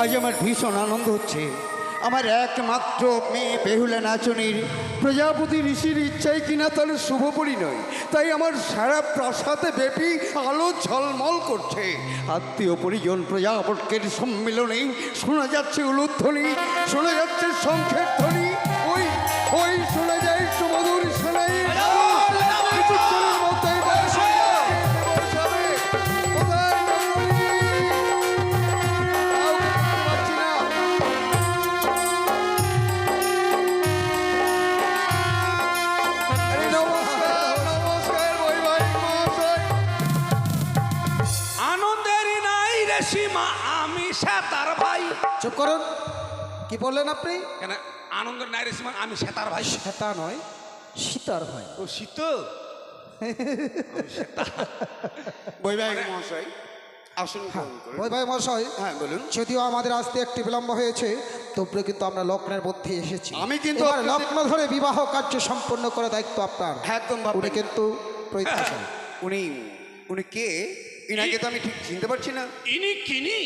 আজ আমার ভীষণ আনন্দ হচ্ছে। আমার একমাত্র মেয়ে বেহুলা নাচনীর প্রজাপতি ঋষির ইচ্ছাই কিনা তার শুভ পরিণয়, তাই আমার সারা প্রাসাদে ব্যাপী আলো ঝলমল করছে। আত্মীয় পরিজন প্রজাপতির সম্মিলনে শোনা যাচ্ছে উলুধ্বনি, শোনা যাচ্ছে শঙ্খের ধ্বনি, ওই ওই শোনা যায় সুমধুর শোনাই। কিছুক্ষণের মধ্যেই সীমা, আমি সেতার ভাই। চুপ করুন, কি বললেন আপনি? কেন আনন্দের নাই রে সীমা, আমি সেতার ভাই। সেতা নয়, সীতার ভাই। ও শীত বৈবাহিক মহাশয় আসুন। ভাই মশাই, হ্যাঁ বলুন। যদিও আমাদের আসতে একটি বিলম্ব হয়েছে, তবুও কিন্তু আমরা লগ্নের মধ্যে এসেছি। আমি কিন্তু এবার লগ্ন ধরে বিবাহ কার্য সম্পন্ন করার দায়িত্ব আপনার। একদম উনি কিন্তু উনি উনি কে? ইনাকে তো আমি ঠিক চিনতে পারছি না। ইনি কিনি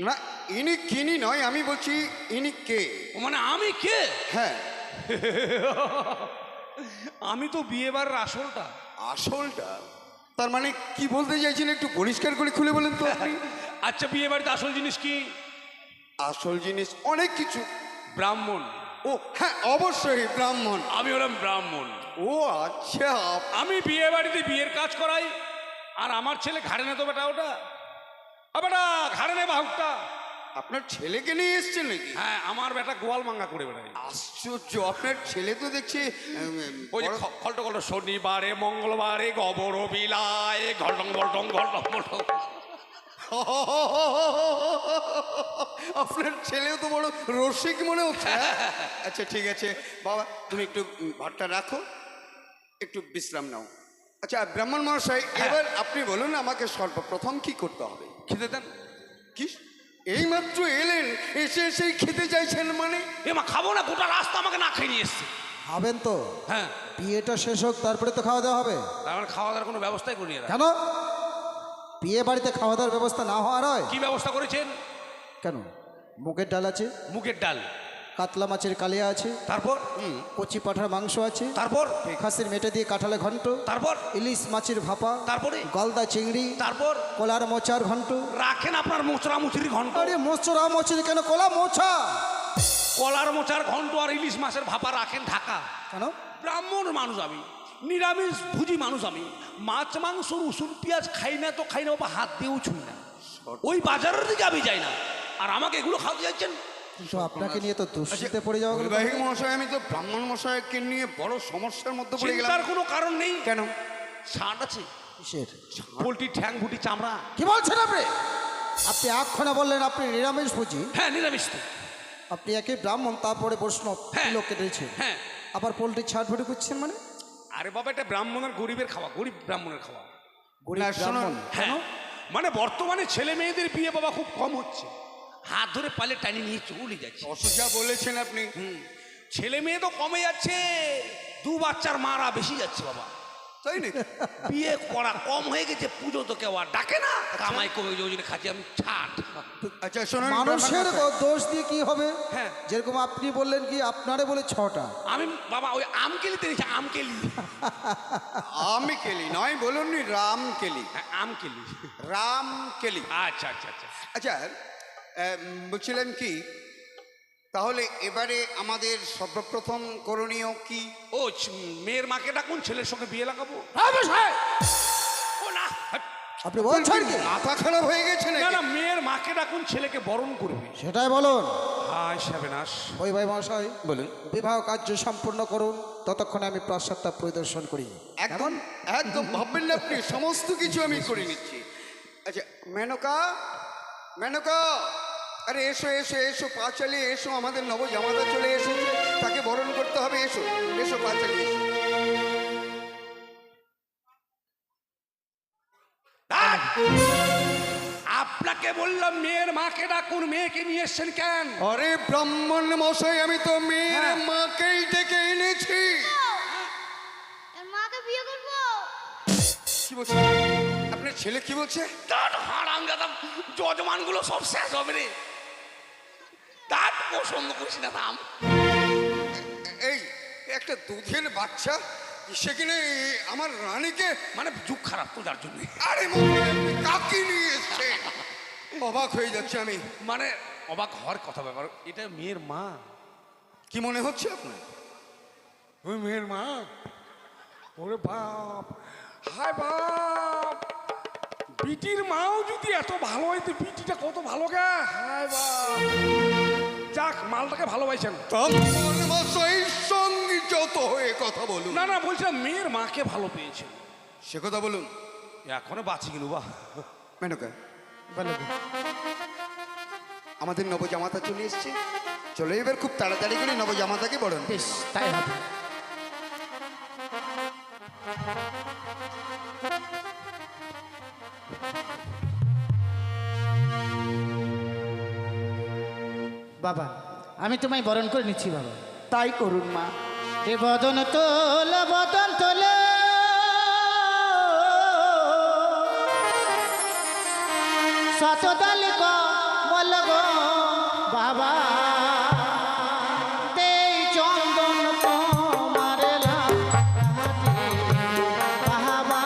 না, ইনি কিনি নয়, আমি বলছি ইনি কে। ও মানে আমি কে? হ্যাঁ, আমি তো বিয়ে বাড়ির আসলটা। আসলটা? তার মানে কি বলতে চাইছেন একটু পরিষ্কার করে খুলে বলেন তো আপনি। আচ্ছা, বিয়ে বাড়িতে আসল জিনিস কি? আসল জিনিস অনেক কিছু। ব্রাহ্মণ। ও হ্যাঁ, অবশ্যই ব্রাহ্মণ। আমি হলাম ব্রাহ্মণ। ও আচ্ছা, আমি বিয়ে বাড়িতে বিয়ের কাজ করাই, আর আমার ছেলে ঘাড়ে না তো বেটা, ওটা বেটা ঘাড়ে নেই বাহুকটা। আপনার ছেলেকে নিয়ে এসছেন নাকি? হ্যাঁ, আমার বেটা গোয়াল মাঙ্গা করে বেড়াই। আশ্চর্য, আপনার ছেলে তো দেখছি ওই যে খল্টো খল্টো শনিবারে মঙ্গলবারে গবর বিলায় ঘটং ঘটং ঘটং ঘটং। আপনার ছেলেও তো বড় রসিক মনে হচ্ছে। আচ্ছা ঠিক আছে বাবা, তুমি একটু ভাতটা রাখো, একটু বিশ্রাম নাও। আচ্ছা ব্রাহ্মণ মহাশয়, এবার আপনি বলুন আমাকে সর্বপ্রথম কি করতে হবে? খেতে দেন। কি এইমাত্র এলেন, এসে এসেই খেতে চাইছেন মানে? এমা খাবো না, গোটা রাস্তা আমাকে না খেয়ে নিয়ে এসছে। খাবেন তো? হ্যাঁ, বিয়েটা শেষ হোক, তারপরে তো খাওয়া দাওয়া হবে। তার মানে খাওয়া দাওয়ার কোনো ব্যবস্থাই করি না। কেন বিয়ে বাড়িতে খাওয়া দাওয়ার ব্যবস্থা না হওয়ার হয়? কি ব্যবস্থা করেছেন? কেন, মুগের ডাল আছে, মুগের ডাল, কাতলা মাছের কালিয়া আছে, তারপর কচি পাঠার মাংস আছে, তারপর খাসির মেটে দিয়ে কাঁঠালে ঘন্ট, তারপর ইলিশ মাছের ভাপা, তারপরে গলদা চিংড়ি, তারপর কলার মোচার ঘন্ট। রাখেন আপনার মোচরা মুচুরি ঘন্ট। আরে মোচরা মোচরি কেন, কলা মোচা। কলার মোচার ঘন্ট আর ইলিশ মাছের ভাপা রাখেন ঢাকা। কেন? ব্রাহ্মণ মানুষ আমি, নিরামিষ ভুজি মানুষ আমি, মাছ মাংস রসুন পেঁয়াজ খাই না তো খাই না বাবা, হাত দিয়েও ছুঁই না, ওই বাজারের দিকে আমি যাই না, আর আমাকে এগুলো খাওয়াতে যাচ্ছেন। তো আপনাকে নিয়ে তো দুশ্চিন্তে পড়ে যাওয়া গেল। বৈবাহিক মহাশয়, আমি তো ব্রাহ্মণ মশাইকে নিয়ে বড় সমস্যার মধ্যে পড়ে গেলাম। চিন্তার কোনো কারণ নেই। কেন? ষাঁড় আছে, কিসের? পোলট্রি ঠ্যাং বুটি চামড়া। কি বলছেন আপনি? আপনি এক্ষণে বললেন আপনি নিরামিষ ভোজি, হ্যাঁ নিরামিষ তো। আপনি একে ব্রাহ্মণ, তারপরে বৈষ্ণব, হ্যাঁ। লোক কেটেছেন, হ্যাঁ, আবার পোল্ট্রি ছাড় ভুটি করছেন মানে? আরে বাবা, এটা ব্রাহ্মণের গরিবের খাওয়া, গরিব ব্রাহ্মণের খাওয়া। গরিব না, শুনুন। ব্রাহ্মণ? হ্যাঁ, মানে বর্তমানে ছেলে মেয়েদের বিয়ে বাবা খুব কম হচ্ছে, হাত ধরে পালে টানি নিয়ে চলে যাচ্ছে। অসুখা বলেছেন আপনি। ছেলে মেয়ে তো কমে যাচ্ছে, দু বাচ্চার মারা বেশি যাচ্ছে বাবা। তাই নাকি? বিয়ে করা কম হয়ে গেছে, পুজো তো কেউ আর ডাকে না, কামাই কমে ওই জন্য খাচ্ছি আমি ছাট। আচ্ছা শুনুন, মানুষের দোষ দিয়ে কি হবে? হ্যাঁ, যেরকম আপনি বললেন কি আপনারে বলে 6টা, আমি বাবা ওই আমকেলিতে নিয়েছি, আমকেলি। আমি কেলি নয়, বলুন নি রামকেলি। হ্যাঁ, আমকেলি। রামকেলি। আচ্ছা আচ্ছা আচ্ছা। আচ্ছা বলছিলেন কি, তাহলে এবারে আমাদের সর্বপ্রথম করণীয় কি? ও মেয়ের মাকে ডাকুন, ছেলের সঙ্গে বিয়ে লাগাবো। ও না, আপনি বলছেন কি? মাথা খারাপ হয়ে গেছে না নাকি? না, মেয়ের মাকে ডাকুন, ছেলেকে বরণ করবে। সেটাই বলুন। হায় সাবেনাশ। ওই ভাই মহাশয়, বলুন। বিবাহ কার্য সম্পূর্ণ করুন, ততক্ষণে আমি প্রাসাদটা পরিদর্শন করি। একদম একদম ভাববেন না আপনি, সমস্ত কিছু আমি করে নিচ্ছি। আচ্ছা মেনকা, মেনকা, আরে এসো এসো এসো, পা চালিয়ে এসো, আমাদের নব জামাতা চলে এসেছে, তাকে বরণ করতে হবে। এসো এসো, পা চালিয়ে এসো। আপনাকে বললাম মেয়ের মাকে ডাকুন, মেয়েকে নিয়ে এসছেন কেন? আরে ব্রাহ্মণ মশাই, আমি তো মেয়ের মাকেই ডেকে এনেছি। এর মাকে বিয়ে করবো। কি বলছেন আপনি? মানে ছেলে কি বলছে? তার হারাম দাদা যজমানগুলো সব শেষ হবে রে। তার পছন্দ করিস না দাম। এই একটা দুধের বাচ্চা সে কিনে আমার রানীকে, মানে যুগ খারাপ তো যার জন্য। আরে মহারাজ, আপনি কাকে নিয়ে এসছে? অবাক হয়ে যাচ্ছে আমি। মানে অবাক হওয়ার কথা ব্যাপার, এটা মেয়ের মা। কি মনে হচ্ছে আপনার? ওই মেয়ের মা? ওরে বাপ, হায় বাপ, বিটির মাও যদি এত ভালো হইতো, বিটিটা কত ভালো গা। হায় বাপ, যাক মালটাকে ভালোবাসেন। সংযত হয়ে কথা বলুন। না না, বলছিলাম মেয়ের মাকে ভালো পেয়েছে। সে কথা বলুন। এখনো বাঁচি কিনু বা মেনকা আমাদের নবজামাতা চলে এসছে, চলে এবার খুব তাড়াতাড়ি করে নবজামাতাকে বরণ। বেশ, তাই হবে। বাবা, আমি তোমায় বরণ করে নিচ্ছি বাবা। তাই করুন মা। এ বদন তোল, বদন তোল, শতদল কমল গো বাবা, তেই চন্দন তোমার লাগে বাবা,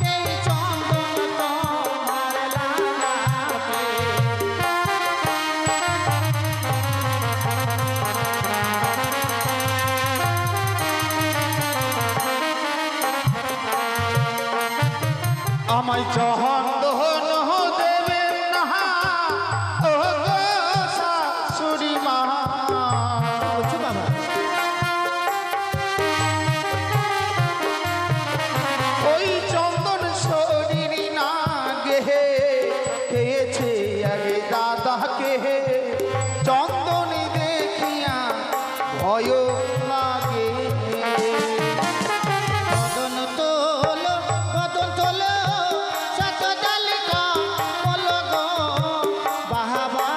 তেই চন্দন তোমার লাগে। আমায় চন্দন দেবেন না ও গো শাশুড়ি মা। বলছো বাবা? ওই চন্দন শরীর না গেহে খেয়েছে আগে দাদাকে, চন্দনী দেখিয়া ভয় লাগে। বদন তোল, বদন তোল, শতদল কমল গো বাবা,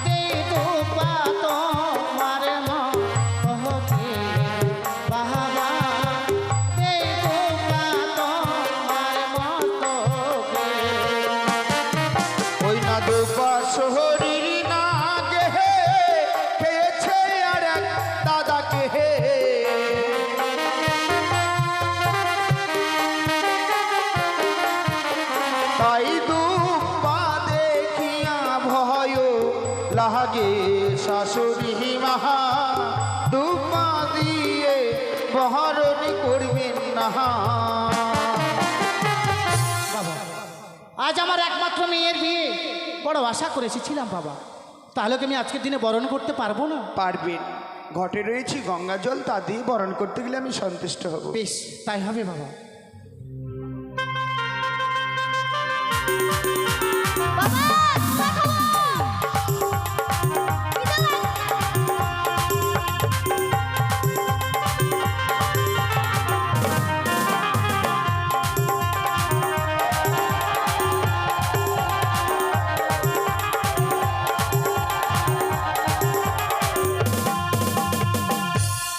দেই দুপা তোমার মহকে বাবা, দেই দুপা তোমার মতকে। ওই না দুপা শরীর না গেহে খেয়েছে আর এক দাদাকে, তাই দুপা দেখিয়া ভয় লাগে শাশুড়ি মাহা, দুপা দিয়ে বহরণ করবেন না। বাবা, আজ আমার একমাত্র মেয়ের বিয়ে, বড় আশা করে এসেছিলাম বাবা, তাহলে কি আমি আজকের দিনে বরণ করতে পারবো না? পারবেন, ঘটে রয়েছি গঙ্গা জল, তা দিয়ে বরণ করতে গেলে আমি সন্তুষ্ট হব। বেশ, তাই হবে বাবা।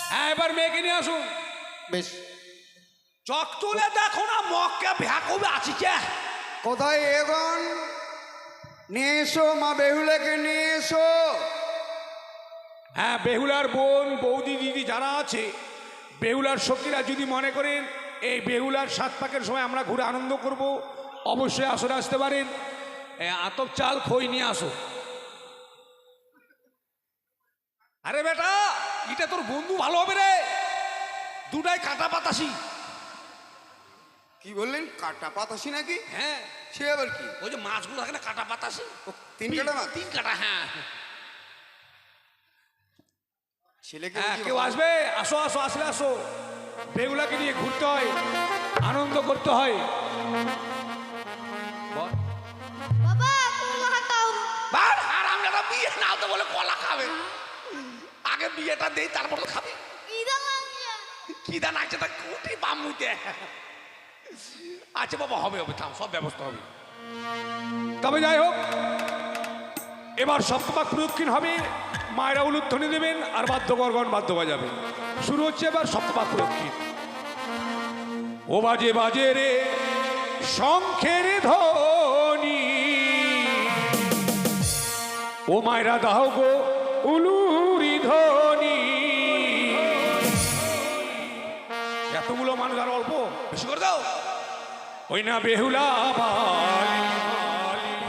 হ্যাঁ, এবার মেয়েকে নিয়ে আসুন। বেশ, চক তুলে দেখো না মক্কা ভ্যাকবে আছিছে। কোথায় এগন? নিয়ে এসো মা বেহুলাকে নিয়ে এসো। হ্যাঁ, বেহুলার বোন বৌদি দিদি যারা আছে, বেহুলার সখীরা যদি মনে করেন এই বেহুলার সাত পাকের সময় আমরা ঘুরে আনন্দ করব, অবশ্যই আসরে আসতে পারেন। আতপ চাল খই নিয়ে আসো। আরে বেটা, এটা তোর বন্ধু ভালো হবে রে, দুটাই কাটা পাতাসি। কি বললেন? কাটা পাতাসি নাকি? হ্যাঁ, সে আবার কি? ওই যে মাছগুলো থাকে না, কাটা পাতাসি। ও, তিন কাটা মাছ? 3 কাটা, হ্যাঁ। ছেলেকে হ্যাঁ, বুঝি কেউ ভালো- আসবে? আসো আসো, আসলে আসো। বেগুলাকে নিয়ে ঘুরতে হয়, আনন্দ করতে হয়। বল। বাবা কলা খাও। বার হারামজাদা, বিয়ে না তো বলে কলা খাবে। আগে বিয়েটা দেই, তারপর তো খাবে। ইদা মাংসা। কি দান আছে তা কুটি বামুইতে। আচ্ছা বাবা, হবে হবে, থাম, সব ব্যবস্থা হবে। তবে যাই হোক, এবার সপ্তপাক প্রদক্ষিণ হবে, মায়েরা উলুধ্বনি দেবেন আর বাদ্যকরগণ বাদ্য বাজাবেন। শুরু হচ্ছে এবার সপ্তপাক প্রদক্ষিণ। ও বাজে বাজে রে শঙ্খের ধ্বনি। ও মায়েরা দাও গো উলুরি ধ্বনি। এতগুলো মানুষ আর অল্প, বেশি করে দাও। ওই না বেহুলা বালি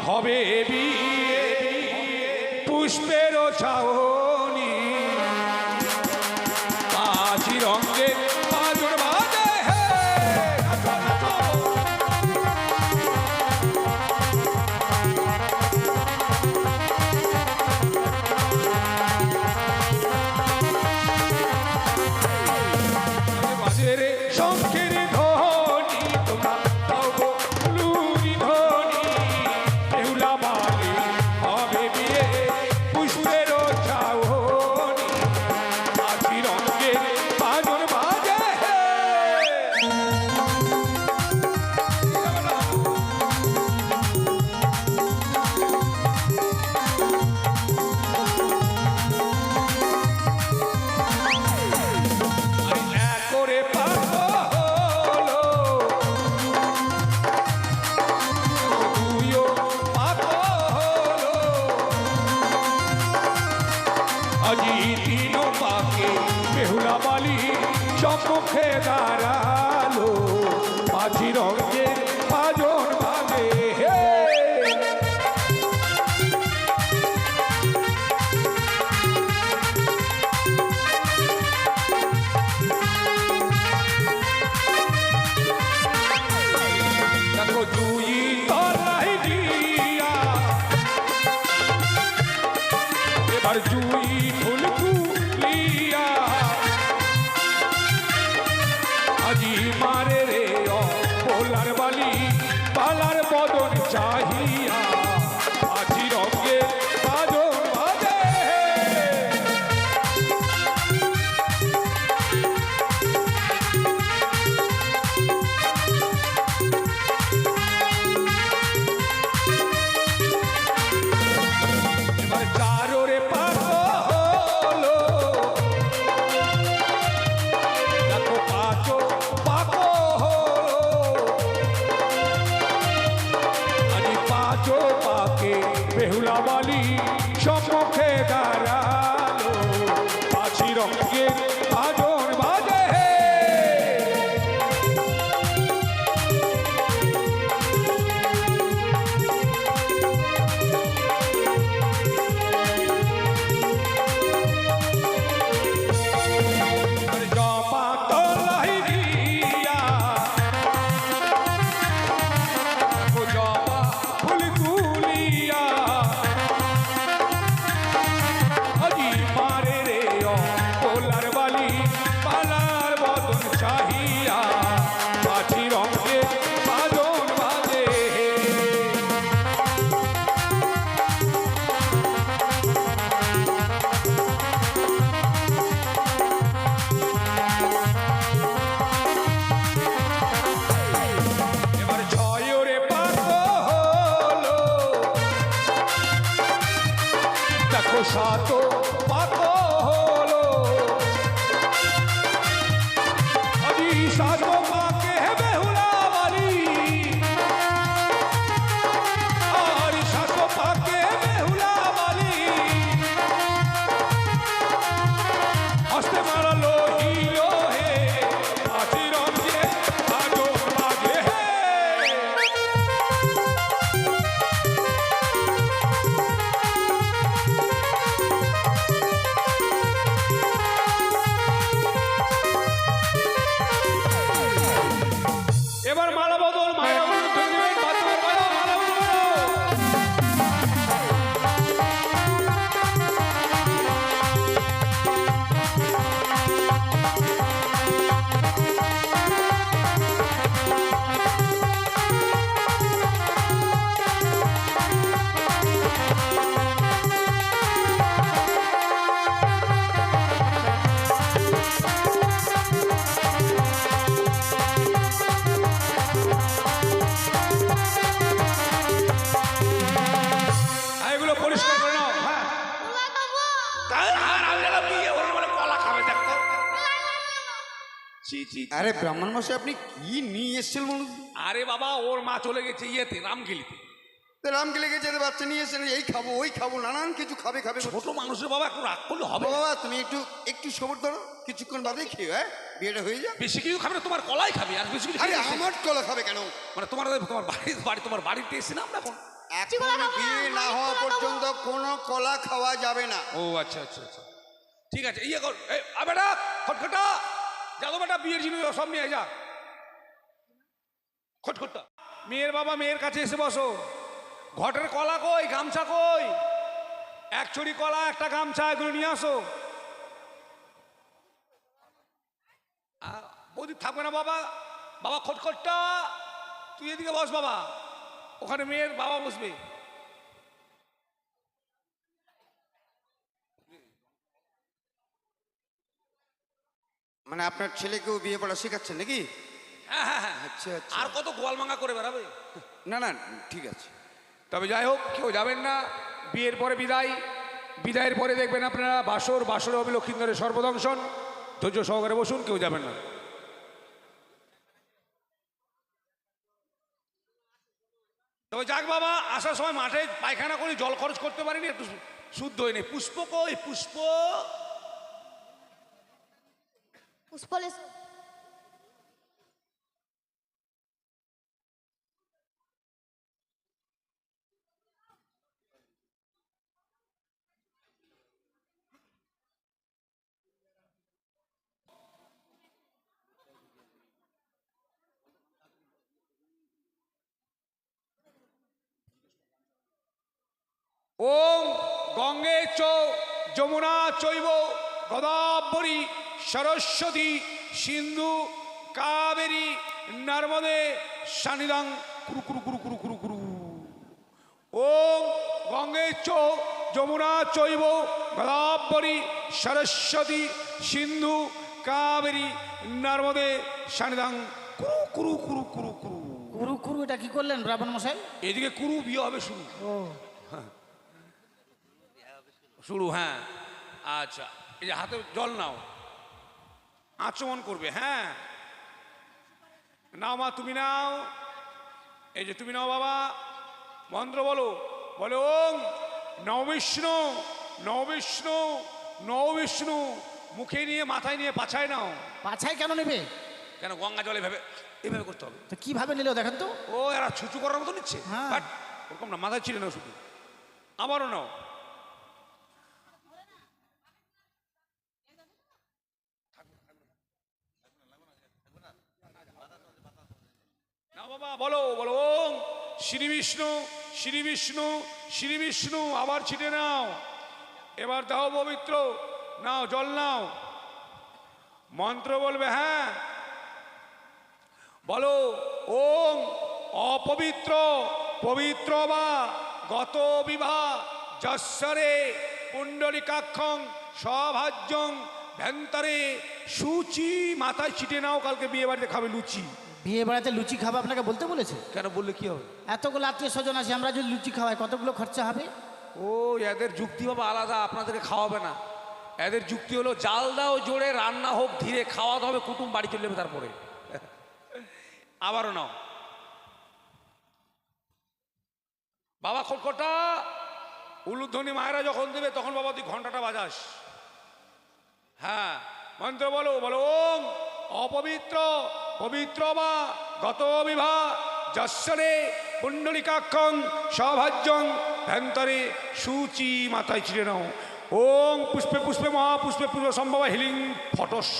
হবে বিয়ে, পুষ্পের ছাউনি, পাঁচি রঙে পাঁচর বাজে হে। নাচো, নাচো। বাজে রে শঙ্খের ধ্বনি, তোমরা দাও গো উলুরি ধ্বনি। বেহুলা বালি হবে বিয়ে, পুষ্পের ছাউনি, পাঁচি রঙে পাঁচর বাজে হে। এক করে পাগল, তুইও পাগল, আজি তিন পাকে বেহুলা বালি সম্মুখে দাঁড়ালো, পাঁচি রঙে পাঁচর বাজে হে। দেখো জুই তলাই দিয়া, এবার জুই ফুল তুলিয়া, আজি মারে রে পোলার বালি পালার বদন চাহিয়া, আজি রঙে বাজন বাজে। এবার চারোরে পাগল, দেখো পাঁচো পাগল, আজি পাঁচো পাকে বেহুলা বালি সম্মুখে দাঁড়ালো, পাঁচি রঙে বাজন বাজে হে। জপা তলাই দিয়া, ও জপা ফুল তুলিয়া, আজি মারে রে পোলার বালি পালার বদন চাহিয়া, পাঁচি রঙে বাজন বাজে হে। এবার ছয়রে পাগল, দেখো সাত পাগল, আজি সাত পাকে বেহুলা বালি, আর সাত পাকে বেহুলা বালি, হস্তে মারালো হিলো হে, পাঁচি রঙে বাজন বাজে হে। এবার মালা বদল, মায়ের অনুরোধ দিবেন, বাচ্চাদের মালা বদল। এগুলো পরিষ্কার করে নাও। হ্যাঁ, কলা খাবো। তাই আর আমি গেলাম বিয়ে ওর বলে কলা খাবে, দেখতো। চি চি আরে ব্রাহ্মণ মশাই, আপনি কি নিয়ে এসেছেন বলুন? আরে বাবা ওর মা চলে গেছে ইয়েতে রামগিলিতে। তো রামকে গেছে বাচ্চা নিয়ে এসে এই খাবো ওই খাবো নানান কিছু খাবে খাবে করছে। ছোট মানুষের বাবা একটু রাগ করলে হবে? বাবা তুমি একটু একটু সবর ধরো, কিছুক্ষণ বাদেই খেয়ে হ্যাঁ বিয়েটা হয়ে যাবে। বেশি কিছু খাবে না, তোমার কলাই খাবে আর বেশি কিছু আরে খাবে না। আমার কলা খাবে কেন? মানে তোমার তোমার বাড়িতে এসে না আমরা এখন। এখন বিয়ে না হওয়া পর্যন্ত কোনো কলা খাওয়া যাবে না। ও আচ্ছা আচ্ছা আচ্ছা ঠিক আছে। ইয়ে কর বেটা খটখটা যা তো বেটা বিয়ের জিনিস সব নিয়ে যা। খটখটা মেয়ের বাবা মেয়ের কাছে এসে বসো। ঘটের কলা কই, গামছা কই? এক ছড়ি কলা একটা গামছা এগুলো নিয়ে আসো। বৌদি থাকবে না বাবা? বাবা খটখটটা তুই এদিকে বস বাবা, ওখানে মেয়ের বাবা বসবে। মানে আপনার ছেলেকেও বিয়ে পড়া শেখাচ্ছেন নাকি? হ্যাঁ হ্যাঁ হ্যাঁ আচ্ছা আচ্ছা। আর কত গোয়ালমাঙ্গা করে বেড়াবে? না না ঠিক আছে। তবে যাই হোক কেউ যাবেন না। বিয়ের পরে বিদায়, বিদায়ের পরে দেখবেন আপনারা বাসর, বাসরে হবে লক্ষ্মীন্দরের সর্বদংশন। ধৈর্য সহকারে বসুন, কেউ যাবেন না। তবে যাক বাবা, আসার সময় মাঠে পায়খানা করি, জল খরচ করতে পারিনি, একটু শুদ্ধ হয়নি। পুষ্প কই পুষ্প? পুষ্পলে ওম গঙ্গে চ যমুনা চৈব গোদাবরী সরস্বতী সিন্ধু কাবেরী নর্মদে সানিধাং কুরু কুরু কুরু কুরু কুরু কুরু। ওম গঙ্গে চ যমুনা চৈব গোদাবরী সরস্বতী সিন্ধু কাবেরী নর্মদে সানিধাং কুরু কুরু কুরু কুরু কুরু। কুরু কুরু এটা কি করলেন ব্রাহ্মণ মশাই? এদিকে কুরু বিয়ে হবে শুরু। শুরু হ্যাঁ আচ্ছা। এই যে হাতে জল নাও, আচমন করবে। হ্যাঁ নাও মা, তুমি নাও। এই যে তুমি নাও বাবা, মন্ত্র বলো। বলো ওং নববিষ্ণু নববিষ্ণু নববিষ্ণু। মুখে নিয়ে মাথায় নিয়ে পাছায় নাও। পাছায় কেন নেবে? কেন গঙ্গা জল এভাবে এভাবে করতে হবে? তো কিভাবে নিল দেখেন তো? ও এরা ছুচু করার মতো নিচ্ছে। হ্যাঁ। বাট ওরকম না, মাথায় ছিল না শুধু। আমারও নাও। না বাবা বলো বলো ওং শ্রী বিষ্ণু শ্রী বিষ্ণু শ্রী বিষ্ণু। আবার ছিটে নাও। এবার দাও পবিত্র, নাও জল নাও, মন্ত্র বলবে। হ্যাঁ বলো ওং অপবিত্র পবিত্র বা গত বিভা যশ্বরে পুণ্ডলিকাক্ষং সভাজ্যং ভ্যন্তরে সুচি। মাথায় ছিটে নাও, কালকে বিয়ে বাড়িতে খাবে লুচি। বিয়ে বাড়িতে লুচি খাবে আপনাকে বলতে বলেছে? কেন বললে কি হবে? এতগুলো আত্মীয় স্বজন আছে, আমরা যদি লুচি খাওয়াই কতগুলো খরচা হবে? ও এদের যুক্তি বাবা আলাদা, আপনাদেরকে খাওয়াবে না। এদের যুক্তি হলো জাল দাও জোরে, রান্না হোক ধীরে, খাওয়াতে হবে কুটুম বাড়ি চলে যাবে তারপরে। আবারও নাও বাবা খটখটা। উলুধ্বনি মায়েরা যখন দেবে তখন বাবা তুই ঘন্টাটা বাজাস। হ্যাঁ মন্ত্র বলো। বলো ওং অপবিত্র পবিত্র বা গত বিভা যশ্বরে পুণ্ডলিকাক্ষং সভাজ্যং ভ্যন্তরে সুচি। মাথায় ছিঁড়ে নাও। ওং পুষ্পে পুষ্পে মহাপুষ্পে পুষ্প সম্ভব হিলিং ফটস।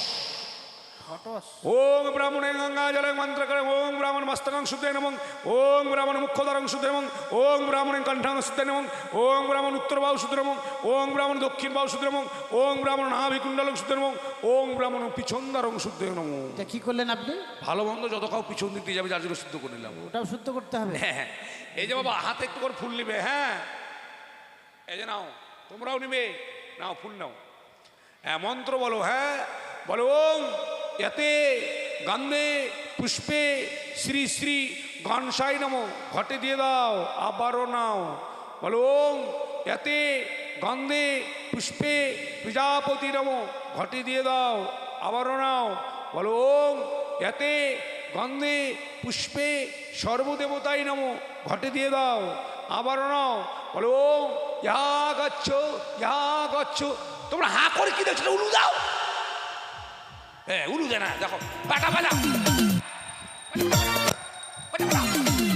ওং ব্রাহ্মণে গঙ্গা জলে মন্ত্র করে। ওং ব্রাহ্মণ মস্তকং শুদ্ধে নমঃ। ওং ব্রাহ্মণ মুখ্যধরং শুদ্ধে নমঃ। ওং ব্রাহ্মণ কণ্ঠাং শুদ্ধে নমঃ। ওং ব্রাহ্মণ উত্তর বাহু শুদ্ধে নমঃ। ওং ব্রাহ্মণ দক্ষিণ বাহু শুদ্ধে নমঃ। ওং ব্রাহ্মণ নাভিকুণ্ডলং শুদ্ধে নমঃ। ওং ব্রাহ্মণ পিছন দ্বারং শুদ্ধে নমঃ। এটা কি করলেন আপনি? ভালো মন্দ যত খাও পিছন দিক দিয়ে যাবে, যার জন্য শুদ্ধ করে নিলাম। ওটাও শুদ্ধ করতে হবে? হ্যাঁ এই যে বাবা হাতে একটু করে ফুল নিবে। হ্যাঁ এই যে নাও, তোমরাও নিবে, নাও ফুল নাও। হ্যাঁ মন্ত্র বলো। হ্যাঁ বলো ওং এতে গন্ধে পুষ্পে শ্রী শ্রী গণসাই নমঃ। ঘটে দিয়ে দাও। আবারও নাও। বলো ওং এতে গন্ধে পুষ্পে প্রজাপতি নমঃ। ঘটে দিয়ে দাও। আবারও নাও। বলো ওং এতে গন্ধে পুষ্পে সর্বদেবতাই নমো ঘটে দিয়ে দাও। আবার নাও, বলো ওম ইহা গচ্ছ ইহা গচ্ছ। তোমরা হাঁ করে কি দেখছো? উলু দাও। হ্যাঁ উলু দে না, দেখো বাটা বাজা।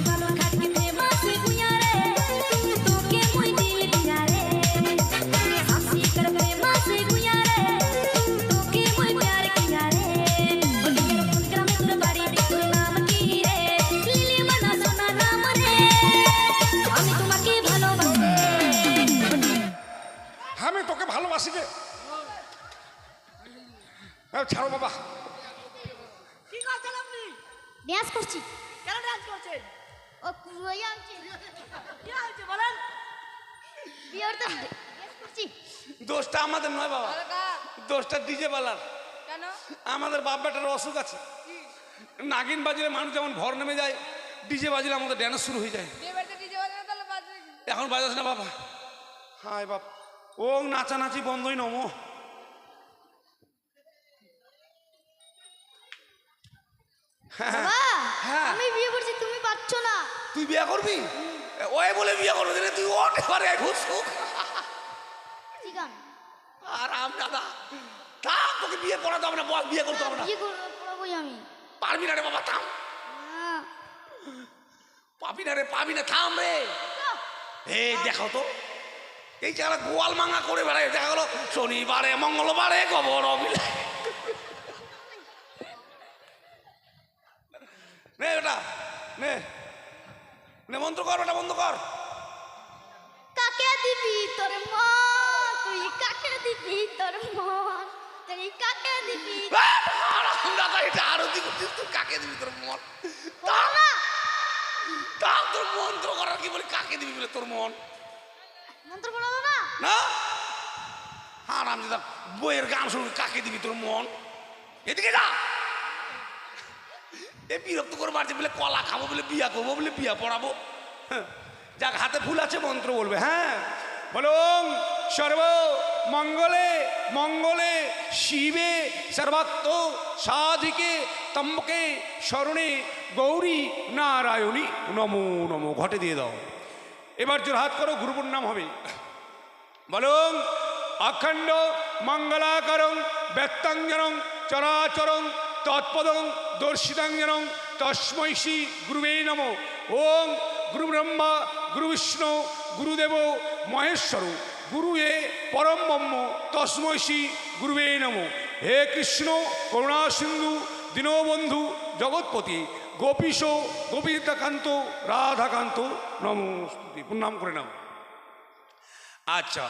ভালো থাকতে প্রেমাসে গুয়া রে তোকে মই দিল দিয়া রে হাসি কর প্রেমাসে গুয়া রে তোকে মই প্যার কিয়া রে ওলিয়ার ফোন গ্রামে তোর বাড়ি তোর নাম কি রে লিলি মানা সোনা নাম রে আমি তোমাকে ভালোবাসি। আমি তোকে ভালোবাসি রে। ছাড়ো বাবা। কি করছেন আপনি? ড্যান্স করছি। কেন ডান্স করছেন? ও কুয়া আনছে কি হয়েছে বলেন? বিয়ার তো ড্যান্স করছি। দোষটা আমাদের নয় বাবা, দোষটা ডিজে বালার। কেন? আমাদের বাপ বেটার অসুখ আছে। নাগিন বাজিলে মানুষ যেমন ভর নেমে যায়, ডিজে বাজিলে আমাদের ড্যান্স শুরু হয়ে যায়। এখন বাজাস না বাবা। হায় বাপ, ও নাচানাচি বন্ধই নমো। বাবা হ্যাঁ। আমি বিয়ে করছি তুমি পাচ্ছ না। তুই বিয়ে করবি? ওই বলে বিয়ে করবি রে, তুই ওঠ এবারে ঘুষুক। ঠিক আছে আর আম দাদা থাম, তোকে বিয়ে করাতে হবে না, বল বিয়ে করতে হবে না। বিয়ে করবো পড়াবোই আমি। পারবি না রে বাবা, থাম। হ্যাঁ। পাবি না রে, পাবি না, থাম রে। এই দেখো তো, এই জায়গা গোয়াল মাঙ্গা করে বেড়ায়, দেখা গেলো শনিবারে মঙ্গলবারে গোবর অবিলে। নে বেটা নে, নে মন্ত্র কর বেটা, বন্ধ কর। কাকে দিবি তোর মন তুই কাকে দিবি তোর মন তুই কাকে দিবি দাদা এটা আরো দিচ্ছিস, তুই কাকে দিবি তোর মন? বলো না তাও তোর মন্ত্র করার কি বলে, কাকে দিবি বলে তোর মন? মন্ত্র বলো না না হ্যাঁ রাম দাদা, বইয়ের গান শুনবি, কাকে দিবি তোর মন? এদিকে যা। এ বিরক্ত করে বাড়ছে বলে, কলা খাবো বলে, বিয়া করবো বলে, বিয়া পড়াবো। হ্যাঁ, যাক হাতে ফুল আছে মন্ত্র বলবে। হ্যাঁ বলো সর্ব মঙ্গলে মঙ্গলে শিবে সর্বাত্ম সাধিকে তম্বকে শরণে গৌরী নারায়ণী নমো নমো ঘটে দিয়ে দাও। এবার জোর হাত করো, গুরুপুর নাম হবে। বলুন অখণ্ড মঙ্গলাকরং ব্যক্তাঞ্জনং চরাচরং তৎপদং দর্শিতাঞ্জনং তস্मै শ্রী গুরুবে নমঃ। ওম গুরু ব্রহ্মা গুরু বিষ্ণু গুরুদেব মহেশ্বর গুরু এ পরম ব্রহ্ম তস্मै শ্রী গুরুবে নমঃ। হে কৃষ্ণ করুণা সিন্ধু দীনবন্ধু জগৎপতি গোপীশ গোপীকান্ত রাধাকান্ত নমস্তুতে। প্রণাম করে নাও। আচ্ছা,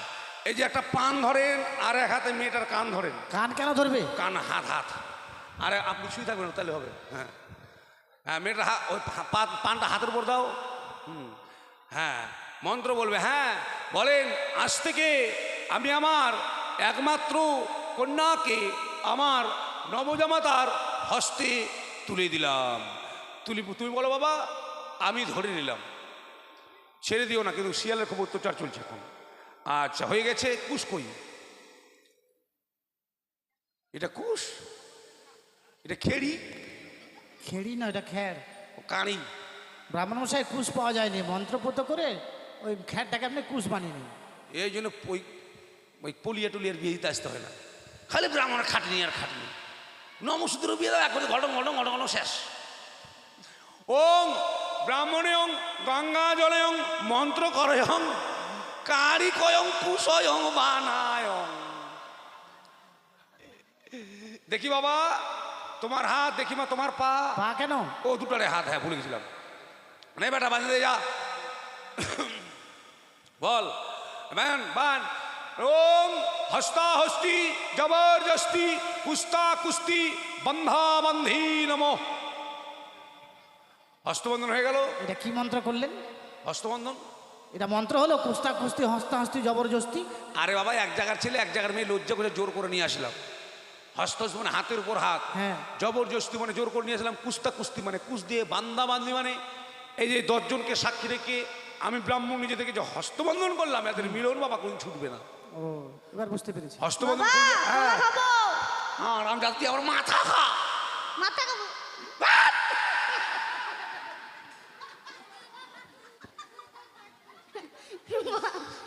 এই যে একটা পান ধরেন আর এক হাতে মেয়েটার কান ধরেন। কান কেন ধরবে? কান হাত হাত, আরে আপনি শুয়ে থাকবেন না, তাহলে হবে। হ্যাঁ হ্যাঁ, মেয়েটার হাত ওই পানটা হাতের উপর দাও। হ্যাঁ মন্ত্র বলবে। হ্যাঁ বলেন, আজ থেকে আমি আমার একমাত্র কন্যাকে আমার নবজামাতার হস্তে তুলে দিলাম। তুমি বলো বাবা, আমি ধরে নিলাম। ছেড়ে দিও না, কিন্তু শিয়ালের খুব অত্যাচার চলছে এখন। আচ্ছা হয়ে গেছে। কুশ কই? এটা কুশ, এটা খেড়ি। খেড়ি না, এটা খ্যার। ও কানি। ব্রাহ্মণ মশাই কুশ পাওয়া যায়নি, মন্ত্রপত করে ওই খ্যারটাকে আপনি কুশ বানিয়ে নিন। এই জন্য ওই পলিয়া টলিয়ার বিয়ে দিতে আসতে হয় না, খালি ব্রাহ্মণের খাটনি আর খাটনি। নমসূত্র বিয়ে দেওয়া এখন ঘটন ঘটন ঘটন ঘটন শেষ। ওং ব্রাহ্মণেয়ং গঙ্গা জলেয়ং মন্ত্র করয়ং কারি কয়ং কুশয়ং বানায়ং। দেখি বাবা তোমার হাত, দেখি মা তোমার পা। পা কেন? ও দুটারে হাত, হ্যাঁ ভুলে গেছিলাম। নে বেটা বাজে যা, বল বান বান। ওম হস্তা হস্তি জবরদস্তি কুস্তা কুস্তি বন্ধা বন্ধি নমঃ। হস্তবন্ধন হয়ে গেল। এটা কি মন্ত্র করলেন? হস্তবন্ধন এটা মন্ত্র হলো? কুস্তা কুস্তি হস্তা হস্তি জবরদস্তি। আরে বাবা, এক জায়গার ছেলে এক জায়গার মেয়ে লজ্জা করে জোর করে নিয়ে আসলাম। হস্ত মানে হাতের উপর হাত, হ্যাঁ। জবরদস্তি মানে জোর করে নিয়ে আসলাম। কুস্তা কুস্তি মানে কুস দিয়ে, বান্দা বান্দি মানে এই যে 10 জনকে সাক্ষী রেখে আমি ব্রাহ্মণ নিজে থেকে যে হস্তবন্ধন করলাম, এদের মিলন বাবা কোন ছুটবে না। ও এবার বুঝতে পেরেছি। হস্তবন্ধন বাবা করবে। হ্যাঁ খাবো হ্যাঁ রাম জাতি আমার মাথা খা। মাথা খাবো।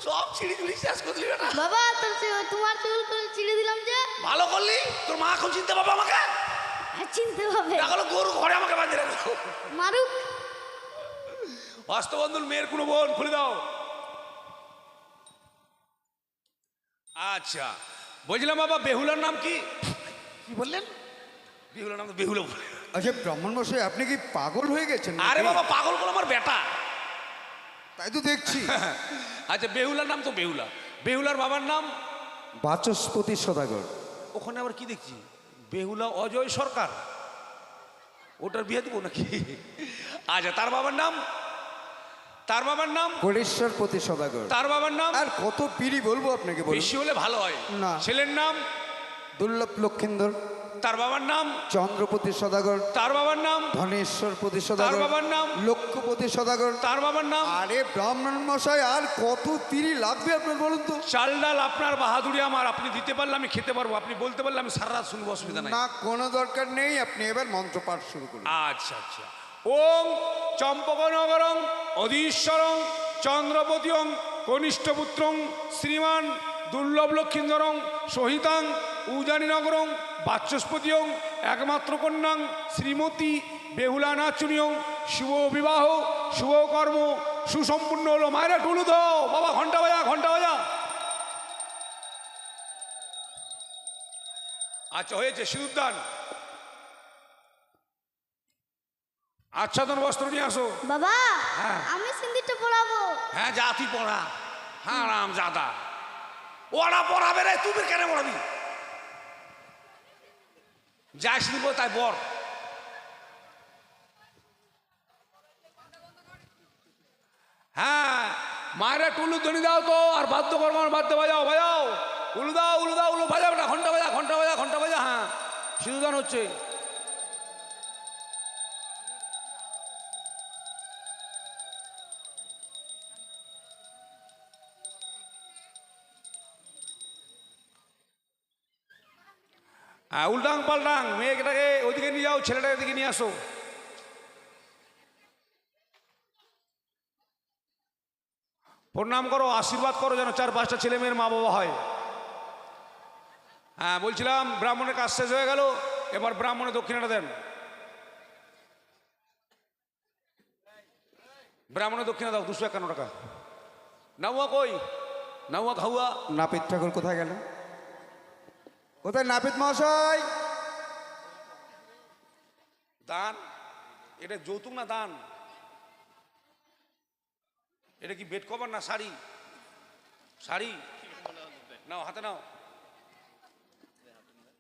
সব ছিঁড়ি তুলি শেষ করে দিলি বেটা। বাবা তোমার চুল ছিঁড়ে দিলাম যে। ভালো করলি, তোর মা এখন চিনতে পারবে আমাকে। হ্যাঁ, চিনতে হবে। দেখো গরু ঘরে আমাকে বাঁধে রাখো। মারুক। হস্তবন্ধুর মেয়ের কোনো বোন খুলে দাও। আচ্ছা বলছিলাম বাবা, বেহুলার নাম কি? কি বললেন? বেহুলার নাম তো বেহুলা। আচ্ছা ব্রাহ্মণ মশাই, আপনি কি পাগল হয়ে গেছেন আরে নাকি? বাবা, পাগল করে আমার বেটা। তাই তো দেখছি। আচ্ছা বেহুলার নাম তো বেহুলা, বেহুলার বাবার নাম? বাচস্পতি সদাগর। ওখানে আবার কি দেখছি, বেহুলা অজয় সরকার, ওটার বিয়ে দিব নাকি? আচ্ছা তার বাবার নাম? তার বাবার নাম? কোলেশ্বরপতি সদাগর। তার বাবার নাম? আর কত পিড়ি বলবো আপনাকে, বলুন। বেশি হলে ভালো হয় না। ছেলের নাম? দুর্লভ লক্ষিন্দর। তার বাবার নাম? চন্দ্রপতি সদাগর। তার বাবার নাম? ধনেশ্বরপতি তার সদাগর। বাবার নাম? লক্ষ্যপতি সদাগর। তার বাবার নাম? আরে ব্রাহ্মণ মশাই, আর কত পিড়ি লাগবে আপনার বলুন তো? চাল ডাল আপনার বাহাদুরি আমার, আপনি দিতে পারলে আমি খেতে পারবো, আপনি বলতে পারলে আমি সারা রাত শুনবো, অসুবিধা নাই। না, কোনো দরকার নেই, আপনি এবার মন্ত্র পাঠ শুরু করুন। আচ্ছা আচ্ছা। ওং চম্পকনগরং অধীশ্বরং চন্দ্রপতিং কনিষ্ঠপুত্রং শ্রীমান দুর্লভ লক্ষিন্দরং সহিতাং উজানীনগরং বাচস্পতিং একমাত্র কন্যাং শ্রীমতী বেহুলা নাচুনিয়ং শুভ বিবাহ শুভ কর্ম সুসম্পূর্ণ হলো। মায়েরা টুলু দাও বাবা, ঘন্টা বাজা ঘন্টা বাজা। আচ্ছা হয়েছে, সিঁদুরদান আচ্ছাদন বস্ত্র নিয়ে আসো। বাবা হ্যাঁ। আমি সিঁদুরটা পড়াবো। হ্যাঁ যা তুই পড়া। হ্যাঁ রাম জাদা, ওরা পড়াবে রে, তুই কেন পড়াবি? যা শিখবো তাই বর। হ্যাঁ মায়েরা টুলু ধ্বনি দাও তো, আর বাদ্য কর্ম বাদ্য বাজাও বাজাও, উলু দাও উলু দাও উলু বাজাও না, ঘন্টা বাজা ঘন্টা বাজা ঘন্টা বাজা। হ্যাঁ সিঁদুরদান হচ্ছে। হ্যাঁ উল্টাং পাল্টাং, মেয়েটাকে ওইদিকে নিয়ে যাও, ছেলেটাকে এদিকে নিয়ে আসো। প্রণাম করো, আশীর্বাদ করো, যেন 4-5টা ছেলে মেয়ের মা বাবা হয়। হ্যাঁ বলছিলাম ব্রাহ্মণের কাজ শেষ হয়ে গেল, এবার ব্রাহ্মণের দক্ষিণাটা দেন। ব্রাহ্মণের দক্ষিণা দাও 251 টাকা। নাউয়া কই? নাউয়া খাউয়া? নাপিত ঠাকুর কোথায় গেল? কোথায় নাপিত মহাশয়? দান? এটা যৌতুক না দান? এটা কি বেড কভার না শাড়ি? শাড়ি নাও, হাতে নাও,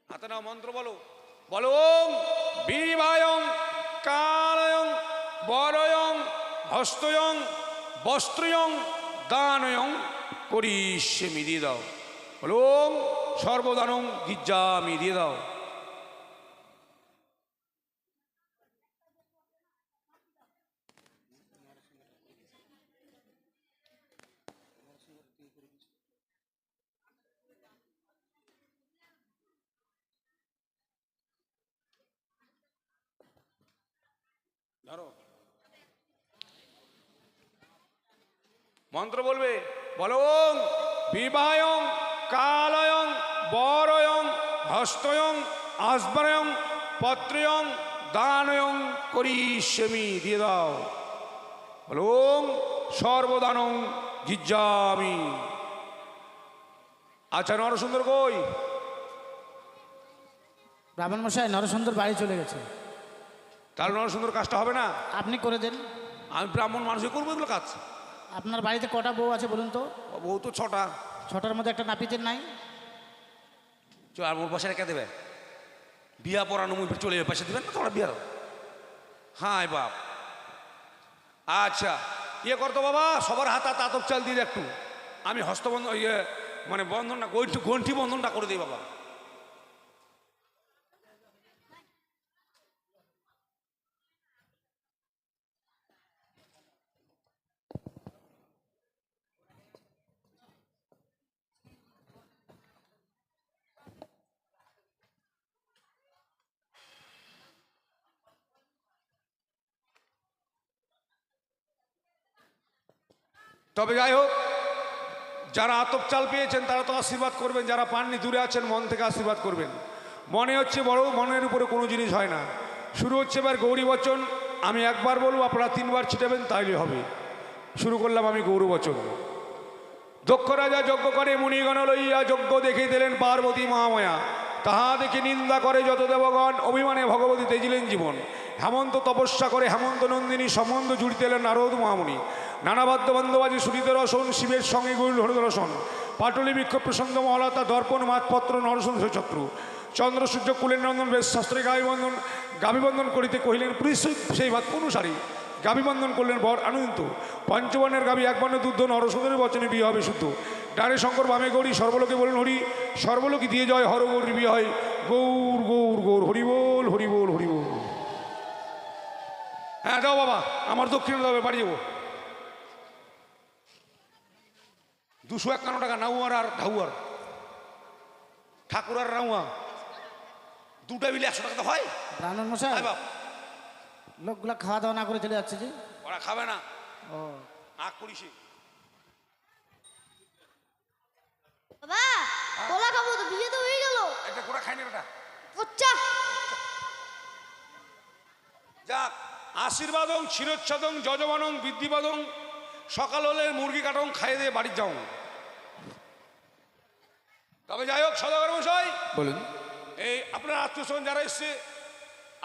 হাতে নাও, মন্ত্র বলো। বলো ওম বিবায়ং কালয়ং বরয়ং হস্তয়ং বস্ত্রয়ং দানয়ং করিষ্যামি, দিয়ে দাও। বলো ওম সর্বদানং গিজ্জামি, দিয়ে দাও। ধরো মন্ত্র বলবে। বলো ওং বিবাহয়ং কালয়ং বরয়ং হস্তয়ং আসবরয়ং পত্রয়ং দানয়ং করিষ্যামি, দিয়ে দাও। বলো ওং সর্বদানং গিজ্জামি। আচ্ছা নরসুন্দর কই? ব্রাহ্মণ মশাই, নরসুন্দর বাড়ি চলে গেছে। তাহলে নরসুন্দর কাজটা হবে না? আপনি করে দেন। আমি ব্রাহ্মণ মানুষই করবো এগুলো কাজ। আপনার বাড়িতে কটা বউ আছে বলুন তো? বউ তো 6টা। 6টার মধ্যে একটা নাপিতের নাই? আর মোর পয়সা রেখে দেবে, বিয়া পড়ানো মুই চলে যাবে, পয়সা দিবেন না তোমরা বিয়ার? হ্যাঁ বাপ। আচ্ছা ইয়ে করতো বাবা, সবার হাত হাত আতপ চাল দিয়ে দে একটু। আমি হস্তবন্ধন ইয়ে মানে বন্ধনটা গন্ঠি বন্ধনটা করে দিই বাবা। তবে যাই হোক, যারা আতপ চাল পেয়েছেন তারা তো আশীর্বাদ করবেন, যারা পাননি দূরে আছেন মন থেকে আশীর্বাদ করবেন। মনে হচ্ছে বড়, মনের উপরে কোনো জিনিস হয় না। শুরু হচ্ছে এবার গৌরী বচন। আমি একবার বলবো, আপনারা 3 বার ছিটাবেন, তাইলে হবে। শুরু করলাম আমি গৌরী বচন। দক্ষ রাজা যজ্ঞ করে মুনিগণ লইয়া, যজ্ঞ দেখিয়ে দিলেন পার্বতী মহামায়া। তাহা দেখে নিন্দা করে যত দেবগণ, অভিমানে ভগবতী তেজিলেন জীবন। হেমন্ত তপস্যা করে হেমন্ত নন্দিনী, সম্বন্ধ জুড়িতেলেন নারদ মহামুনি। নানাবাদ্য বন্ধবাজী সুরিত রসন, শিবের সঙ্গে গুরুল হরদ রসন। পাটলি বৃক্ষ প্রসঙ্গ মহলতা, দর্পণ মাতপত্র নরসন শত্রু। চন্দ্র সূর্য কুলের নন্দন, বেশ শাস্ত্রে গাভিবন্ধন করিতে কহিলেন পুরী সেই ভাত অনুসারী। গাভিবন্ধন করলেন বর আনন্দিত। পঞ্চবর্ণের গাভী একবর্ণ দুধ, নরসুন্দরের বচনে বিয়ে হবে শুদ্ধ। ডানে শঙ্কর বামে গৌরী, সর্বলোকে বলেন হরি। সর্বলোকে দিয়ে জয় হর গৌর বিয়ে হয় গৌর গৌর গৌর, হরি বল হরি বল হরি বল। হ্যাঁ যাও বাবা, আমার দক্ষিণে যাবে, বাড়ি যাবো। 251 টাকা নাউয়ার আর ঢাউয়ার, ঠাকুর আর রাউয়া দুটা মিলে 100 টাকা তো হয়। ব্রাহ্মণ মশাই, হ্যাঁ বাপ, লোকগুলা খাওয়া দাওয়া না করে চলে যাচ্ছে যে। ওরা খাবে না, ও আগ করিস। বাবা কলা খাবো তো, বিয়ে তো হয়ে গেল। একটা কোটা খাই না বেটা। আচ্ছা যাক, আশীর্বাদং ক্ষীরোচ্ছাদং যজমানং বৃদ্ধিবাদং। সকাল হলে মুরগি কাটং, খাইয়ে দিয়ে বাড়ি যাও। তবে যাই হোক সদাগর মশাই, বলুন। এই আপনার আত্মীয়স্বজন যারা এসছে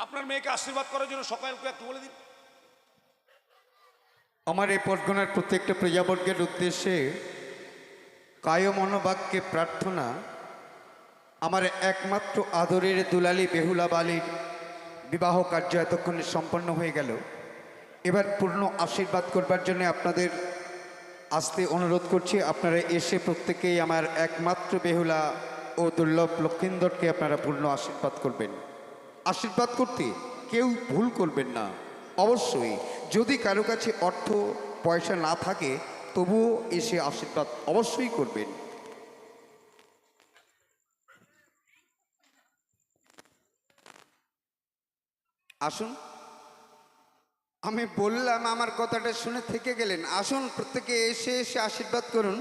আপনার মেয়েকে আশীর্বাদ করার জন্য সকালকে একটু বলে দিন। আমার এই পটগণার প্রত্যেকটা প্রজাবর্গের উদ্দেশ্যে কায় মনোবাক্যে প্রার্থনা, আমার একমাত্র আদরের দুলালী বেহুলা বালির বিবাহ কার্য এতক্ষণে সম্পন্ন হয়ে গেল। এবার পূর্ণ আশীর্বাদ করবার জন্য আপনাদের আসতে অনুরোধ করছি। আপনারা এসে প্রত্যেকেই আমার একমাত্র বেহুলা ও দুর্লভ লক্ষিন্দরকে আপনারা পূর্ণ আশীর্বাদ করবেন। আশীর্বাদ করতে কেউ ভুল করবেন না। অবশ্যই যদি কারো কাছে অর্থ পয়সা না থাকে তবুও এসে আশীর্বাদ অবশ্যই করবেন। আসুন, আমি বললাম আমার কথাটা শুনে থেকে গেলেন। আসুন প্রত্যেকে এসে এসে আশীর্বাদ করুন।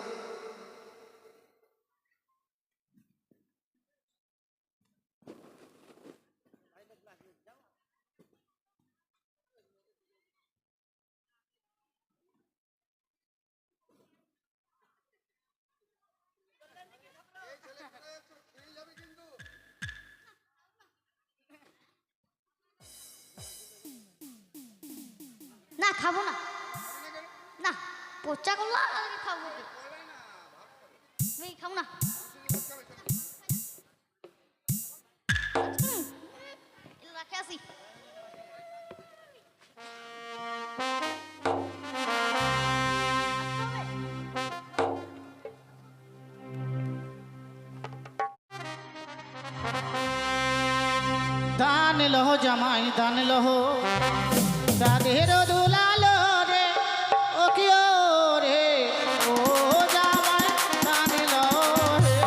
না খাবো না, না পচা করলা খাবো, খাবো না। রাখে আসি। দান লহ জামাই দান লহ, দাদের দুলালো রে, ও কিও রে, ও জামাই দান লহ রে।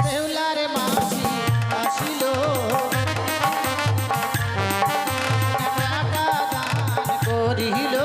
বেহুলার মাসি আসিল, টাকা দান করিল।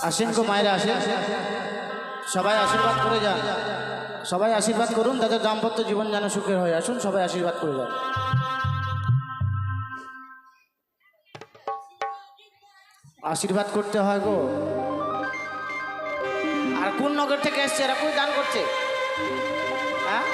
আসেন গো মায়েরা আসেন, সবাই আশীর্বাদ করে যান, সবাই আশীর্বাদ করুন তাদের দাম্পত্য জীবন যেন সুখের হয়। আসুন সবাই আশীর্বাদ করে যান। আশীর্বাদ করতে হয় গো। আর কোন নগর থেকে এসছে এরা, কই দান করছে? হ্যাঁ,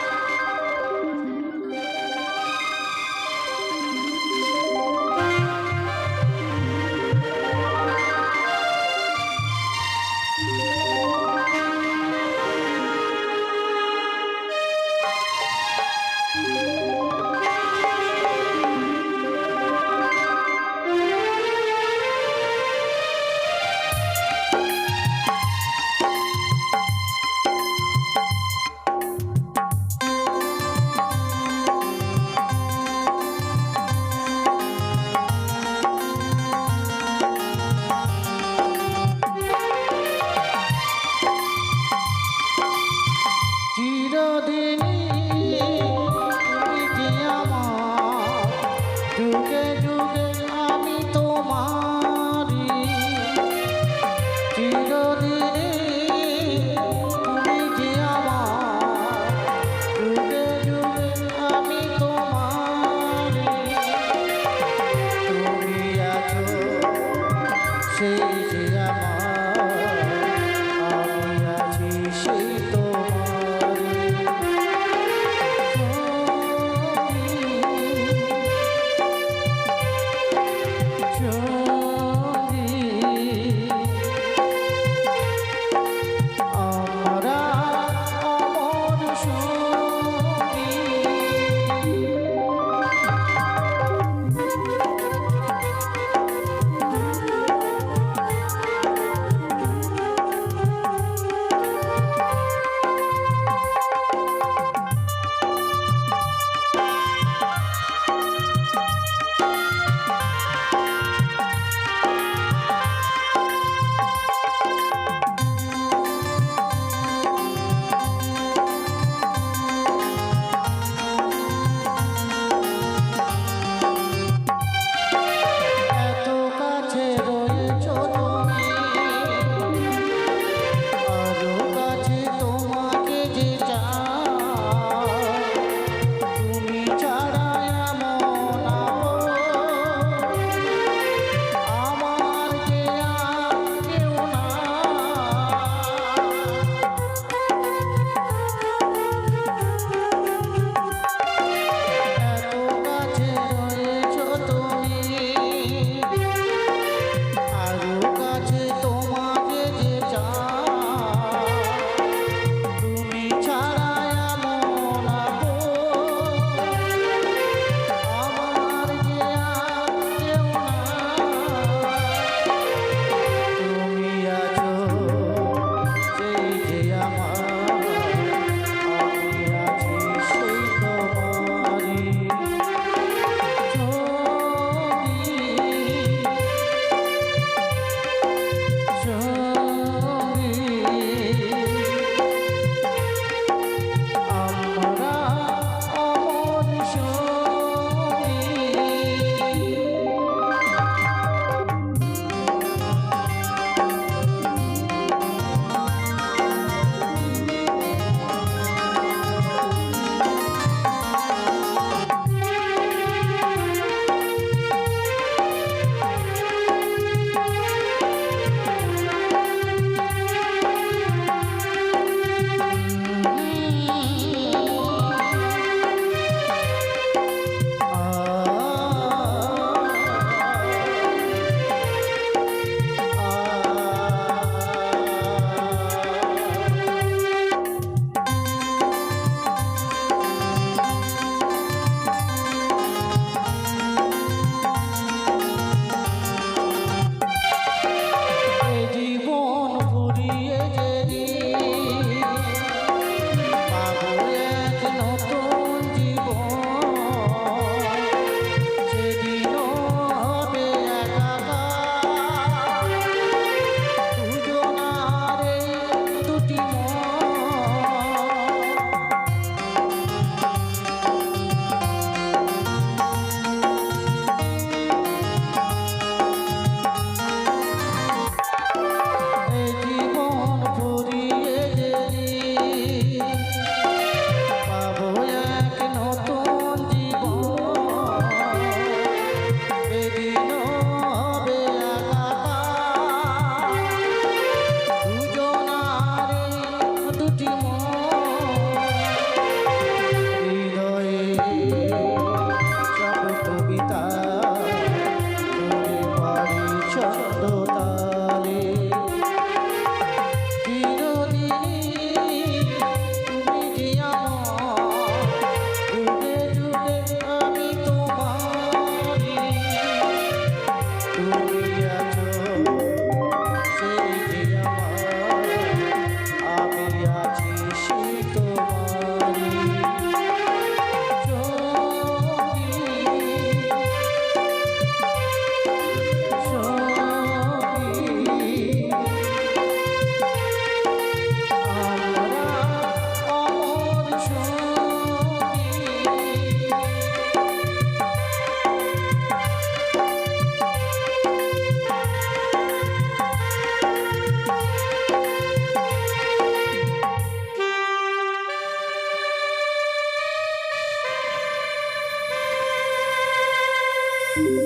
রে